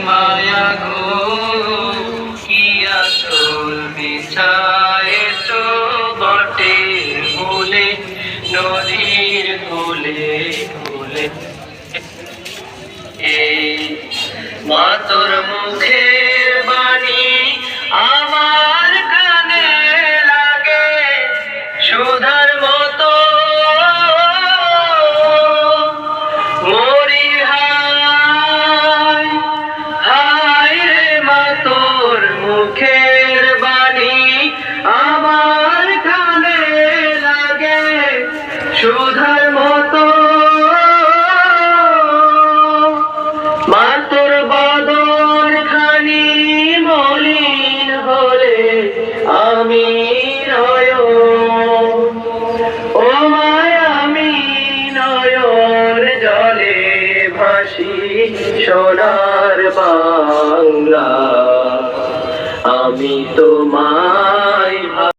মায়া গো কি আঁচল বিছায়েছো বটের মূলে নদীর কূলে কূলে। এই মা তোর মুখের বাণী আমার কানে লাগে সুধার মতো। মরি হায় হায় রে মা তোর মুখের বাণী আমার কানে লাগে সুধার মতো। মা তোর বদন খানি মলিন হলে আমি নয়ন, ও মায় আমি নয়ন জলে ভাসি সোনার বাংলা। আমি তোমায়